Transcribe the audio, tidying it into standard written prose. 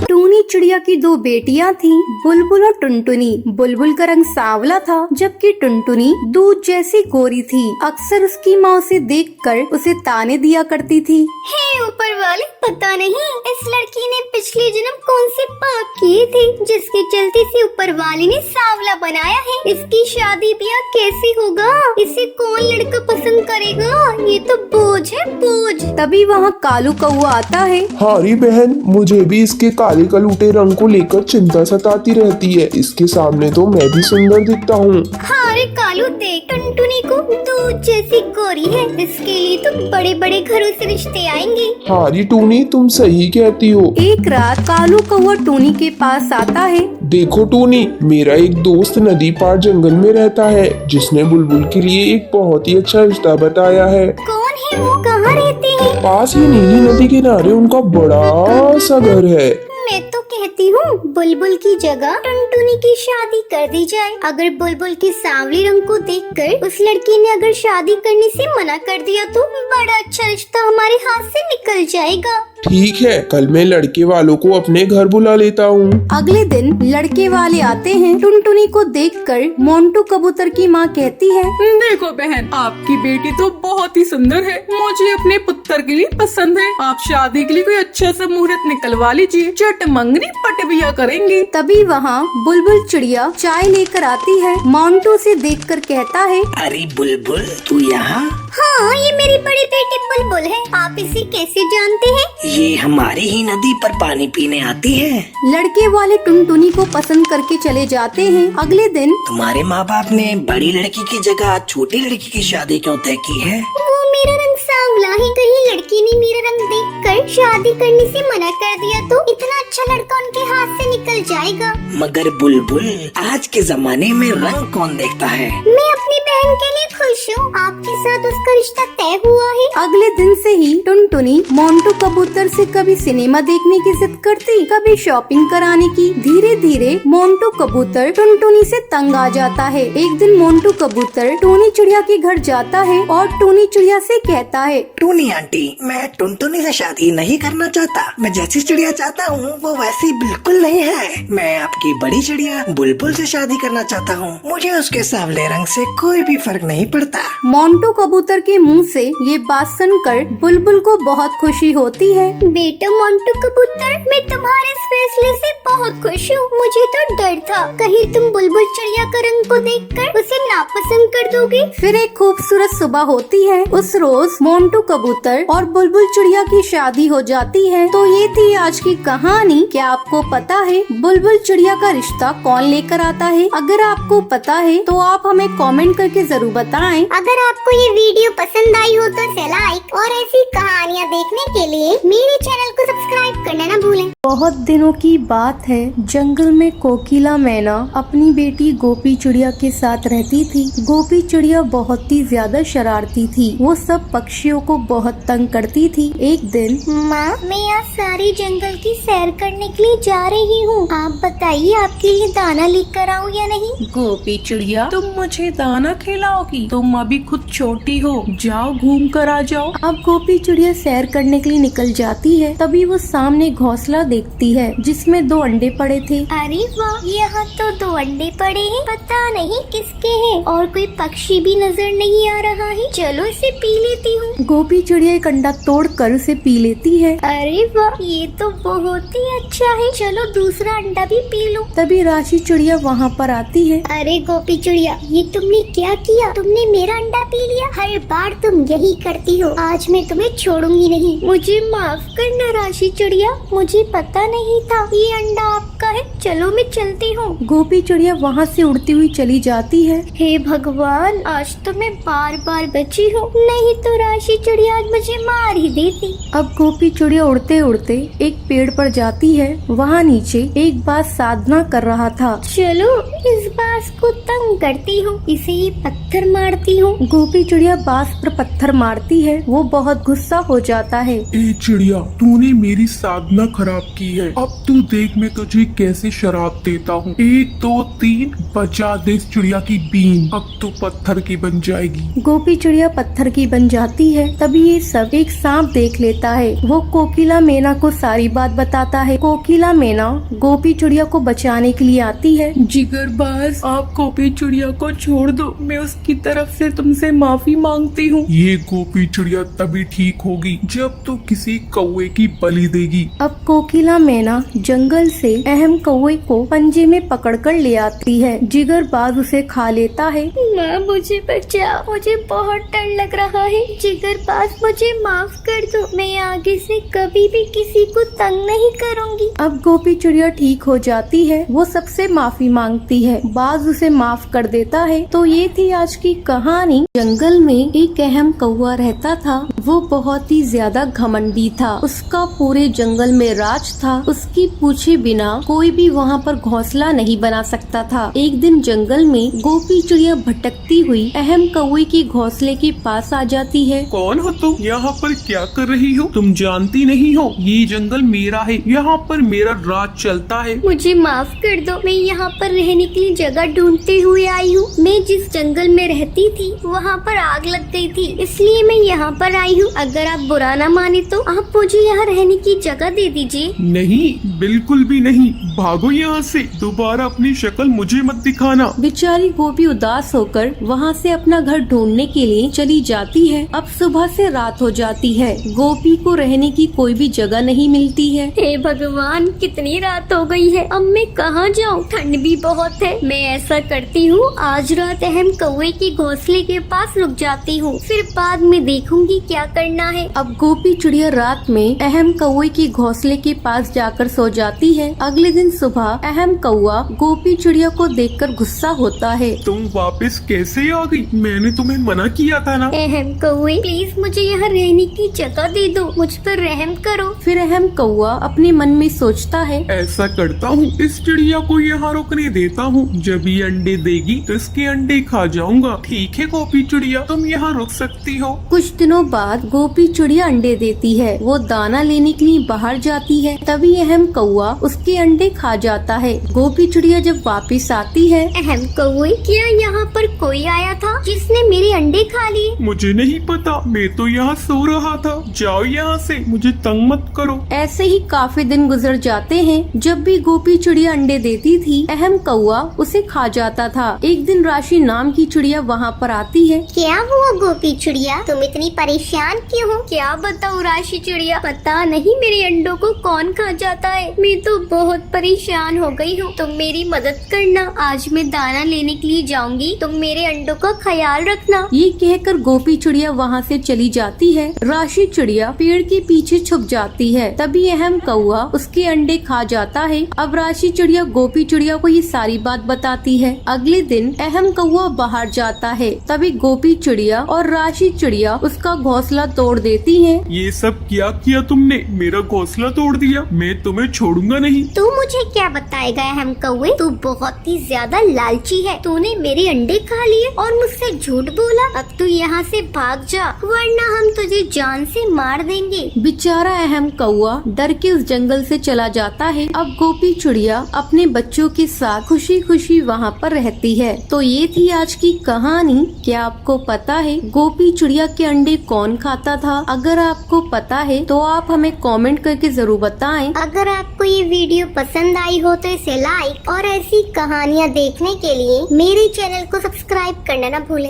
टूनी चिड़िया की दो बेटियां थीं, बुलबुल और टुनटुनी। बुलबुल का रंग सांवला था, जबकि टुनटुनी दूध जैसी गोरी थी। अक्सर उसकी माँ उसे देखकर उसे ताने दिया करती थी। हे ऊपर वाले, पता नहीं इस लड़की ने पिछले जन्म कौन से पाप किए थे जिसके चलते से ऊपर वाले ने सांवला बनाया है। इसकी शादी ब्याह कैसे होगा? इसे कौन लड़का पसंद करेगा? ये तो बोझ है, बोझ। तभी वहाँ कालू कौआ आता है। हारी बहन, मुझे भी इसके काले कलूटे रंग को लेकर चिंता सताती रहती है। इसके सामने तो मैं भी सुंदर दिखता हूँ। अरे कालू देख, टुनटुनी को दूध जैसी गोरी है, इसके लिए तो बड़े बड़े घरों से रिश्ते आएंगे। हारी टूनी, तुम सही कहती हो। एक रात कालू कौआ टूनी के पास आता है। देखो टूनी, मेरा एक दोस्त नदी पार जंगल में रहता है, जिसने बुलबुल के लिए एक बहुत ही अच्छा रिश्ता बताया है। कौन है वो? कहाँ रहते हैं? पास ही नीली नदी किनारे उनका बड़ा सा घर है। मैं तो कहती हूँ बुलबुल की जगह टुनटुनी की शादी कर दी जाए। अगर बुलबुल के सांवले रंग को देखकर उस लड़की ने अगर शादी करने से मना कर दिया तो बड़ा अच्छा रिश्ता हमारे हाथ से निकल जाएगा। ठीक है, कल मैं लड़के वालों को अपने घर बुला लेता हूँ। अगले दिन लड़के वाले आते हैं। टुनटुनी को देखकर मोंटू कबूतर की माँ कहती है, देखो बहन, आपकी बेटी तो बहुत ही सुंदर है, मुझे अपने पुत्र के लिए पसंद है। आप शादी के लिए कोई अच्छा सा मुहूर्त निकलवा लीजिए, चट मंगनी पट बिया करेंगे। तभी वहाँ बुलबुल चिड़िया चाय लेकर आती है। मोंटू से देखकर कहता है, अरे बुलबुल, तू यहाँ? हाँ, ये मेरी बड़ी बेटी बुलबुल है। आप इसे कैसे जानते हैं? ये हमारी ही नदी पर पानी पीने आती है। लड़के वाले टुनटुनी को पसंद करके चले जाते हैं। अगले दिन तुम्हारे माँ बाप ने बड़ी लड़की की जगह छोटी लड़की की शादी क्यों तय की है? वो मेरा रंग सांवला है, कहीं लड़की ने मेरा रंग देखकर शादी करने से मना कर दिया तो इतना अच्छा लड़का उनके हाथ से निकल जाएगा। मगर बुलबुल, आज के जमाने में रंग कौन देखता है? मैं अपनी बहन के लिए खुश हूँ, आपके साथ उसका रिश्ता तय हुआ है। अगले दिन से ही टुनटुनी मोंटू कबूतर से कभी सिनेमा देखने की जिद करती, कभी शॉपिंग कराने की। धीरे धीरे मोंटू कबूतर टुनटुनी से तंग आ जाता है। एक दिन मोंटू कबूतर टूनी चिड़िया के घर जाता है और टूनी चिड़िया से कहता है, टूनी आंटी, मैं टुनटुनी से शादी नहीं करना चाहता। मैं जैसी चिड़िया चाहता हूँ वो वैसी बिल्कुल नहीं है। मैं आपकी बड़ी चिड़िया बुलबुल से शादी करना चाहता हूँ। मुझे उसके सांवले रंग से कोई भी फर्क नहीं पड़ता। मोंटू कबूतर के मुंह से ये बात सुनकर बुलबुल को बहुत खुशी होती है। बेटा मोंटू कबूतर, मैं तुम्हारे इस फैसले से बहुत खुश हूँ। मुझे तो डर था कहीं तुम बुलबुल चिड़िया का रंग को देखकर उसे नापसंद कर दोगे। फिर एक खूबसूरत सुबह होती है। उस रोज मोंटू कबूतर और बुलबुल चिड़िया की शादी हो जाती है। तो ये थी आज की कहानी। क्या आपको पता है बुलबुल चिड़िया का रिश्ता कौन लेकर आता है? अगर आपको पता है तो आप हमें कमेंट करके जरूर बताएं। अगर आपको ये वीडियो पसंद आई हो तो इसे लाइक और ऐसी कहानियाँ देखने के लिए मेरे चैनल को सब्सक्राइब करना ना भूलें। बहुत दिनों की बात है, जंगल में कोकिला मैना अपनी बेटी गोपी चिड़िया के साथ रहती थी। गोपी चिड़िया बहुत ही ज्यादा शरारती थी। वो सब पक्षियों को बहुत तंग करती थी। एक दिन, माँ, मैं आज सारी जंगल की सैर करने के लिए जा रही हूँ। आप बताइए आपके लिए दाना लेकर आऊँ या नहीं? गोपी चिड़िया, तुम मुझे दाना खिलाओगी? तुम अभी खुद छोटी हो, जाओ घूम कर आ जाओ। अब गोपी चिड़िया सैर करने के लिए निकल जाती है। तभी वो सामने घोंसला देखती है जिसमें 2 अंडे पड़े थे। अरे वाह, यहाँ तो 2 अंडे पड़े हैं, पता नहीं किसके हैं और कोई पक्षी भी नजर नहीं आ रहा है। चलो इसे पी लेती हूँ। गोपी चिड़िया एक अंडा तोड़कर उसे पी लेती है। अरे वाह, ये तो बहुत ही अच्छा है। चलो दूसरा अंडा भी पी लो। तभी राशि चिड़िया वहाँ पर आती है। अरे गोपी चिड़िया, ये तुमने क्या किया? तुमने मेरा अंडा पी लिया। हर बार तुम यही करती हो। आज मैं तुम्हें छोड़ूंगी नहीं। मुझे माफ करना राशि चिड़िया, मुझे पता नहीं था ये अंडा आपका है। चलो मैं चलती हूँ। गोपी चिड़िया वहाँ से उड़ती हुई चली जाती है। हे भगवान, आज तो मैं बार बार बची हूँ, नहीं तो राशि चिड़िया आज मुझे मार ही देती। अब गोपी चिड़िया उड़ते उड़ते एक पेड़ पर जाती है। वहाँ नीचे एक बाज साधना कर रहा था। चलो इस बाज को तंग करती हूँ, इसे ये पत्थर मारती हूँ। गोपी चिड़िया बांस पर पत्थर मारती है। वो बहुत गुस्सा हो जाता है। ए चिड़िया, तूने मेरी साधना खराब की है। अब तू देख मैं तुझे कैसे शराब देता हूँ। 1 2 3 बजा दे इस चिड़िया की बीन। अब तू पत्थर की बन जाएगी। गोपी चिड़िया पत्थर की बन जाती है। तभी ये सब एक सांप देख लेता है। वो कोकिला मैना को सारी बात बताता है। कोकिला मैना गोपी चिड़िया को बचाने के लिए आती है। जिगरबाज, आप गोपी चिड़िया को छोड़ दो, मैं उसकी तरफ से तुमसे माफी मांगती हूँ। ये गोपी चिड़िया तभी ठीक होगी जब तू किसी कौवे की बलि देगी। अब कोकिला मैना जंगल से अहम कौवे को पंजे में पकड़कर ले आती है। जिगरबाज उसे खा लेता है। माँ मुझे बचाओ, मुझे बहुत डर लग रहा है। जिगरबाज मुझे माफ कर दो, मैं आगे से कभी भी किसी को तंग नहीं करूँगी। अब गोपी चिड़िया ठीक हो जाती है। वो सबसे माफी मांगती है। बाज उसे माफ कर देता है। तो ये थी आज की कहानी। जंगल में एक अहम कौवा रहता था। वो बहुत ही ज्यादा घमंडी था। उसका पूरे जंगल में राज था। उसकी पूछे बिना कोई भी वहाँ पर घोंसला नहीं बना सकता था। एक दिन जंगल में गोपी चिड़िया भटकती हुई अहम कौवे के घोंसले के पास आ जाती है। कौन हो तुम? यहाँ पर क्या कर रही हो? तुम जानती नहीं हो ये जंगल मेरा है। यहाँ पर मेरा राज चलता है। मुझे माफ कर दो, मैं यहाँ पर रहने के लिए जगह ढूंढते हुए आई हूँ। मैं जिस जंगल में रहती थी वहाँ पर आग लग गई थी, इसलिए मैं यहाँ पर आई हूँ। अगर आप बुरा न माने तो आप मुझे यहाँ रहने की जगह दे दीजिए। नहीं, बिल्कुल भी नहीं। भागो यहाँ से। दोबारा अपनी शक्ल मुझे मत दिखाना। बेचारी गोपी उदास होकर वहाँ से अपना घर ढूंढने के लिए चली जाती है। अब सुबह से रात हो जाती है। गोपी को रहने की कोई भी जगह नहीं मिलती है। हे भगवान, कितनी रात हो गई है। अब मैं कहाँ जाऊँ? ठंड भी बहुत है। मैं ऐसा करती हूँ, आज रात अहम कौवे के घोंसले के पास रुक जाती हूँ, फिर बाद में देखूंगी क्या करना है। अब गोपी चिड़िया रात में अहम कौवे के घोंसले के पास जाकर सो जाती है। अगले दिन सुबह अहम कौवा गोपी चिड़िया को देखकर गुस्सा होता है। तुम वापस कैसे आ गई? मैंने तुम्हें मना किया था ना। अहम कौवे, प्लीज मुझे यहाँ रहने की जगह दे दो, मुझ पर रहम करो। फिर अहम कौवा अपने मन में सोचता है, ऐसा करता हूँ, इस चिड़िया को यहाँ रुकने देता हूँ। जब ये अंडे देगी तो इसके अंडे खा जाऊंगा। ठीक है गोपी चिड़िया, तुम यहाँ रुक सकती हो। कुछ दिनों बाद गोपी चिड़िया अंडे देती है। वो दाना लेने के लिए बाहर जाती है। तभी अहम कौवा उसके अंडे खा जाता है। गोपी चिड़िया जब वापस आती है, अहम कौवे, क्या यहाँ पर कोई आया था जिसने मेरे अंडे खा लिए? मुझे नहीं पता, मैं तो यहाँ सो रहा था। जाओ यहाँ से, मुझे तंग मत करो। ऐसे ही काफी दिन गुजर जाते हैं। जब भी गोपी चिड़िया अंडे देती थी, अहम कौवा उसे खा जाता था। एक दिन राशि नाम की चिड़िया वहाँ पर आती है। क्या हुआ गोपी चिड़िया, तुम इतनी परेशान क्यों हो? क्या बताऊँ राशि चिड़िया, पता नहीं मेरे अंडों को कौन खा जाता है। मैं तो बहुत परेशान हो गई हूँ, तुम मेरी मदद करना। आज मैं दाना लेने के लिए जाऊंगी, तुम मेरे अंडों का ख्याल रखना। ये कहकर गोपी चिड़िया वहाँ से चली जाती है। राशि चिड़िया पेड़ के पीछे छुप जाती है। तभी अहम कौवा उसके अंडे खा जाता है। अब राशि चिड़िया गोपी चिड़िया को ये सारी बात बताती है। अगले दिन अहम कौवा बाहर जाता है। तभी गोपी चिड़िया और राशि चिड़िया उसका घोंसला तोड़ देती हैं। ये सब क्या किया तुमने? मेरा घोंसला तोड़ दिया। मैं तुम्हें छोड़ूंगा नहीं। तू मुझे क्या बताएगा अहम कौवे? तू बहुत ही ज्यादा लालची है। तूने मेरे अंडे खा लिए और मुझसे झूठ बोला। अब तू यहाँ से भाग जा, वरना हम तुझे जान से मार देंगे। बेचारा अहम कौवा डर के उस जंगल से चला जाता है। अब गोपी चिड़िया अपने बच्चों के साथ खुशी खुशी वहाँ पर रहती है। तो ये थी आज की कहानी। क्या आपको पता है गोपी चिड़िया के अंडे कौन खाता था? अगर आपको पता है तो आप हमें कमेंट करके जरूर बताएं। अगर आपको ये वीडियो पसंद आई हो तो इसे लाइक और ऐसी कहानियाँ देखने के लिए मेरे चैनल को सब्सक्राइब करना न भूलें।